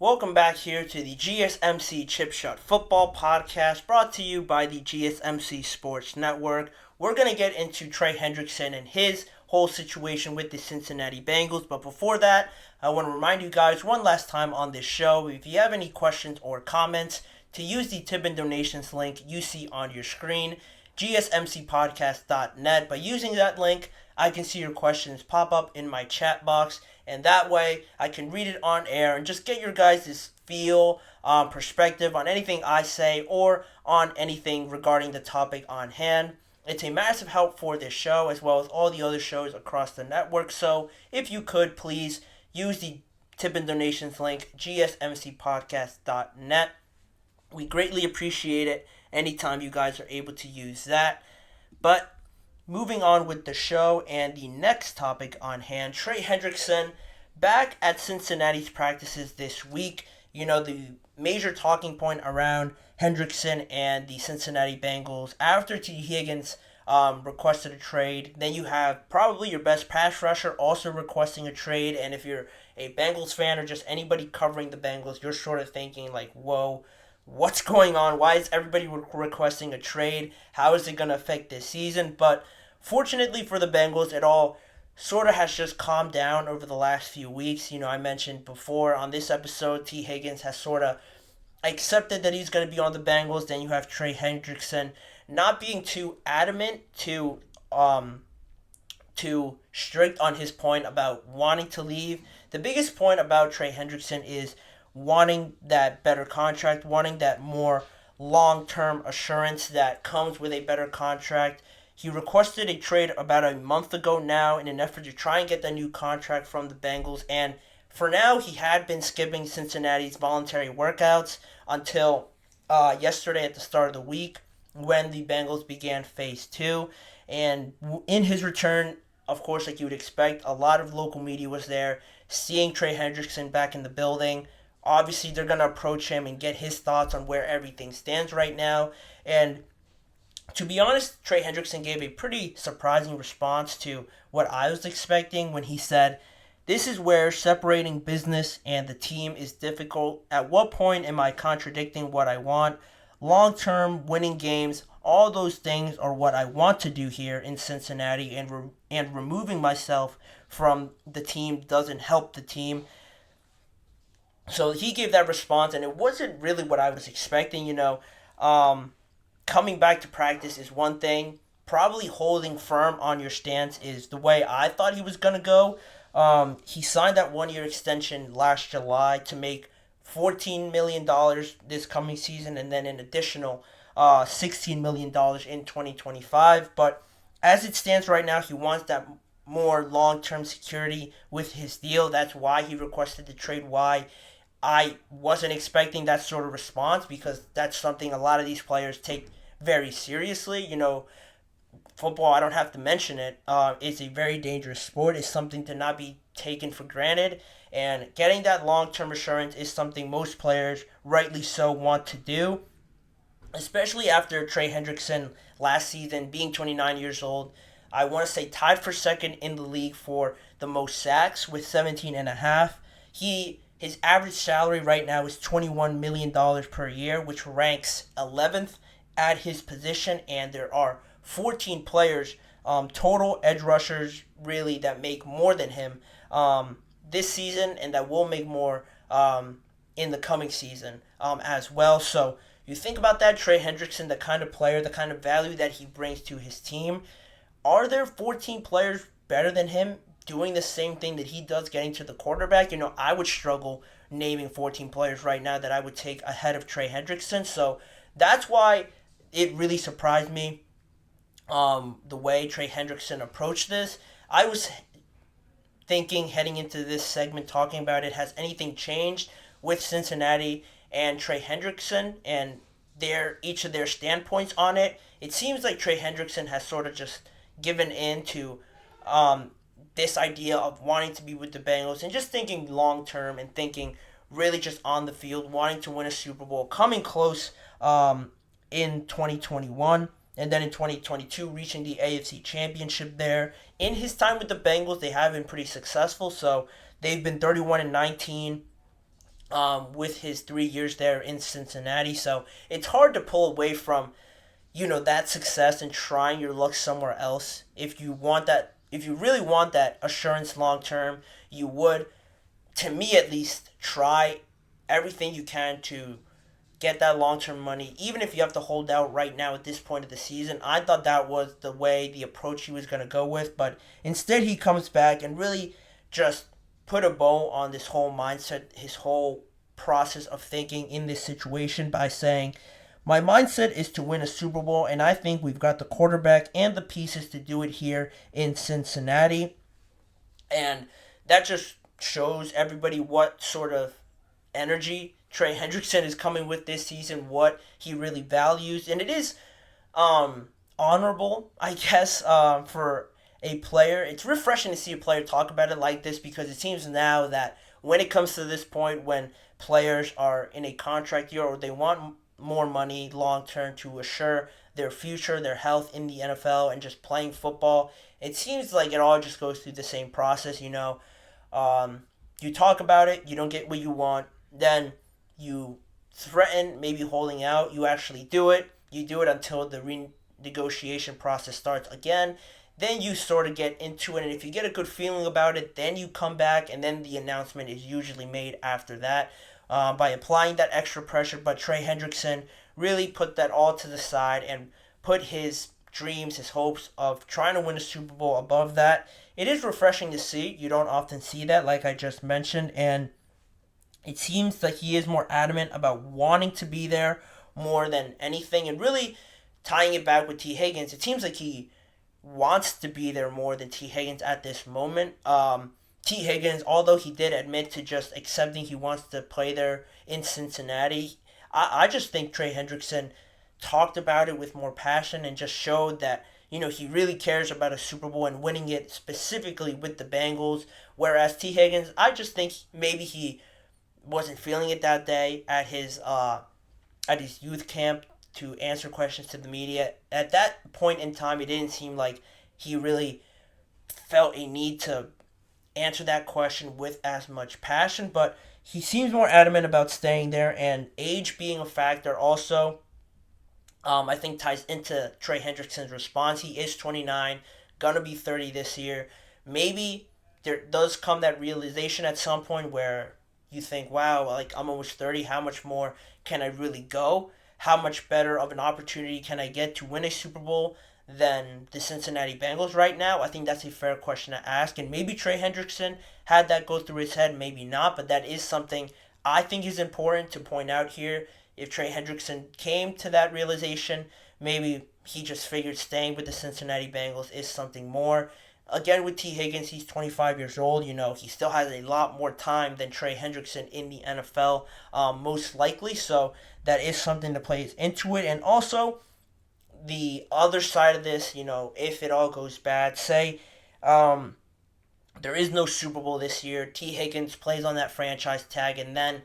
Welcome back here to the GSMC Chip Shot Football Podcast brought to you by the GSMC Sports Network. We're going to get into Trey Hendrickson and his whole situation with the Cincinnati Bengals. But before that, I want to remind you guys one last time on this show, if you have any questions or comments, to use the tip and donations link you see on your screen, GSMCPodcast.net. By using that link, I can see your questions pop up in my chat box, and that way I can read it on air and just get your guys' feel, perspective on anything I say or on anything regarding the topic on hand. It's a massive help for this show as well as all the other shows across the network. So if you could please use the tip and donations link, GSMCPodcast.net. We greatly appreciate it anytime you guys are able to use that. But moving on with the show and the next topic on hand, Trey Hendrickson back at Cincinnati's practices this week. You know, the major talking point around Hendrickson and the Cincinnati Bengals after T. Higgins requested a trade. Then you have probably your best pass rusher also requesting a trade. And if you're a Bengals fan or just anybody covering the Bengals, you're sort of thinking like, whoa, what's going on? Why is everybody requesting a trade? How is it going to affect this season? But fortunately for the Bengals, it all sort of has just calmed down over the last few weeks. You know, I mentioned before on this episode, T. Higgins has sort of accepted that he's going to be on the Bengals. Then you have Trey Hendrickson not being too adamant, too strict on his point about wanting to leave. The biggest point about Trey Hendrickson is wanting that better contract, wanting that more long-term assurance that comes with a better contract. He requested a trade about a month ago now in an effort to try and get the new contract from the Bengals. And for now, he had been skipping Cincinnati's voluntary workouts until yesterday at the start of the week when the Bengals began Phase 2. And in his return, of course, like you would expect, a lot of local media was there, seeing Trey Hendrickson back in the building. Obviously, they're going to approach him and get his thoughts on where everything stands right now. And to be honest, Trey Hendrickson gave a pretty surprising response to what I was expecting when he said, "This is where separating business and the team is difficult. At what point am I contradicting what I want? Long-term winning games, all those things are what I want to do here in Cincinnati, and removing myself from the team doesn't help the team." So he gave that response, and it wasn't really what I was expecting. Coming back to practice is one thing. Probably holding firm on your stance is the way I thought he was going to go. He signed that one-year extension last July to make $14 million this coming season, and then an additional $16 million in 2025. But as it stands right now, he wants that more long-term security with his deal. That's why he requested the trade. Why I wasn't expecting that sort of response, because that's something a lot of these players take very seriously. You know, football, I don't have to mention it, it's a very dangerous sport. It's something to not be taken for granted. And getting that long-term assurance is something most players, rightly so, want to do. Especially after Trey Hendrickson last season, being 29 years old, I want to say tied for second in the league for the most sacks with 17 and a half. His average salary right now is $21 million per year, which ranks 11th at his position, and there are 14 players, total edge rushers, really, that make more than him this season, and that will make more in the coming season as well. So you think about that, Trey Hendrickson, the kind of player, the kind of value that he brings to his team. Are there 14 players better than him doing the same thing that he does, getting to the quarterback? I would struggle naming 14 players right now that I would take ahead of Trey Hendrickson. So that's why it really surprised me the way Trey Hendrickson approached this. I was thinking heading into this segment talking about it, has anything changed with Cincinnati and Trey Hendrickson and each of their standpoints on it? It seems like Trey Hendrickson has sort of just given in to this idea of wanting to be with the Bengals and just thinking long term and thinking really just on the field, wanting to win a Super Bowl, coming close in 2021, and then in 2022 reaching the AFC Championship there. In his time with the Bengals, they have been pretty successful, so they've been 31-19 with his 3 years there in Cincinnati. So it's hard to pull away from that success and trying your luck somewhere else. If you want that, if you really want that assurance long term, you would, to me at least, try everything you can to get that long term money, even if you have to hold out right now at this point of the season. I thought that was the approach he was going to go with, but instead he comes back and really just put a bow on this whole mindset, his whole process of thinking in this situation by saying, my mindset is to win a Super Bowl, and I think we've got the quarterback and the pieces to do it here in Cincinnati. And that just shows everybody what sort of energy Trey Hendrickson is coming with this season, what he really values. And it is honorable, I guess, for a player. It's refreshing to see a player talk about it like this, because it seems now that when it comes to this point, when players are in a contract year or they want more money long term to assure their future, their health in the NFL and just playing football, it seems like it all just goes through the same process. You talk about it, you don't get what you want, then you threaten maybe holding out, you actually do it. You do it until the renegotiation process starts again. Then you sort of get into it, and if you get a good feeling about it, then you come back, and then the announcement is usually made after that by applying that extra pressure. But Trey Hendrickson really put that all to the side and put his dreams, his hopes of trying to win a Super Bowl above that. It is refreshing to see. You don't often see that, like I just mentioned, and it seems that he is more adamant about wanting to be there more than anything. And really tying it back with T. Higgins, it seems like he wants to be there more than T. Higgins at this moment. T. Higgins, although he did admit to just accepting he wants to play there in Cincinnati, I just think Trey Hendrickson talked about it with more passion and just showed that he really cares about a Super Bowl and winning it specifically with the Bengals. Whereas T. Higgins, I just think maybe he wasn't feeling it that day at his youth camp to answer questions to the media. At that point in time, it didn't seem like he really felt a need to answer that question with as much passion, but he seems more adamant about staying there, and age being a factor also, I think ties into Trey Hendrickson's response. He is 29, gonna be 30 this year. Maybe there does come that realization at some point where you think, wow, like I'm almost 30, how much more can I really go? How much better of an opportunity can I get to win a Super Bowl than the Cincinnati Bengals right now? I think that's a fair question to ask, and maybe Trey Hendrickson had that go through his head, maybe not, but that is something I think is important to point out here. If Trey Hendrickson came to that realization, maybe he just figured staying with the Cincinnati Bengals is something more. Again, with T. Higgins, he's 25 years old. He still has a lot more time than Trey Hendrickson in the NFL, most likely. So that is something that plays into it. And also, the other side of this, if it all goes bad, say there is no Super Bowl this year, T. Higgins plays on that franchise tag, and then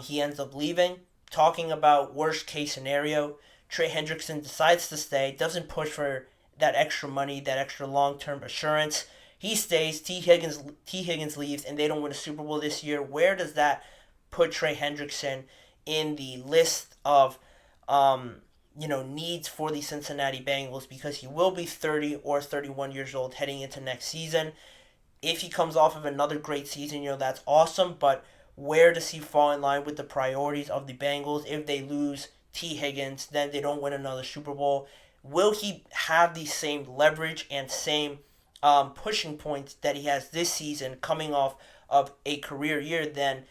he ends up leaving. Talking about worst case scenario, Trey Hendrickson decides to stay, doesn't push for that extra money, that extra long-term assurance. He stays, T. Higgins leaves, and they don't win a Super Bowl this year. Where does that put Trey Hendrickson in the list of needs for the Cincinnati Bengals? Because he will be 30 or 31 years old heading into next season. If he comes off of another great season, that's awesome, but where does he fall in line with the priorities of the Bengals? If they lose T. Higgins, then they don't win another Super Bowl. Will he have the same leverage and same pushing points that he has this season coming off of a career year than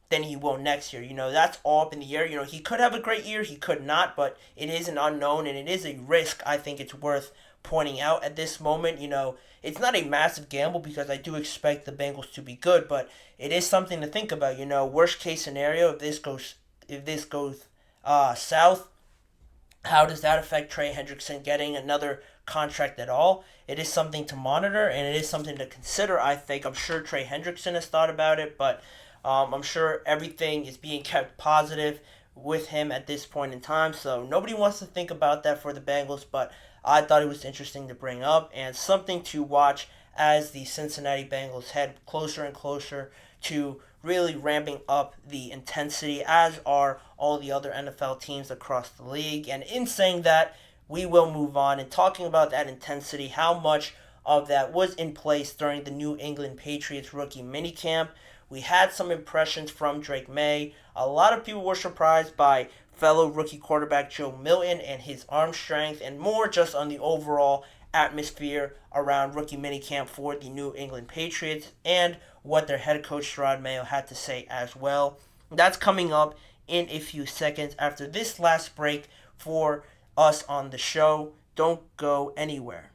he will next year? That's all up in the air. He could have a great year, he could not, but it is an unknown, and it is a risk I think it's worth pointing out at this moment. It's not a massive gamble because I do expect the Bengals to be good, but it is something to think about. Worst case scenario, if this goes south, how does that affect Trey Hendrickson getting another contract at all? It is something to monitor, and it is something to consider, I think. I'm sure Trey Hendrickson has thought about it, but I'm sure everything is being kept positive with him at this point in time, so nobody wants to think about that for the Bengals, but I thought it was interesting to bring up and something to watch as the Cincinnati Bengals head closer and closer to really ramping up the intensity, as are all the other NFL teams across the league. And in saying that, we will move on and talking about that intensity, how much of that was in place during the New England Patriots rookie minicamp. We had some impressions from Drake May. A lot of people were surprised by fellow rookie quarterback Joe Milton and his arm strength, and more just on the overall atmosphere around rookie minicamp for the New England Patriots and what their head coach Sherrod Mayo had to say as well. That's coming up in a few seconds after this last break for us on the show. Don't go anywhere.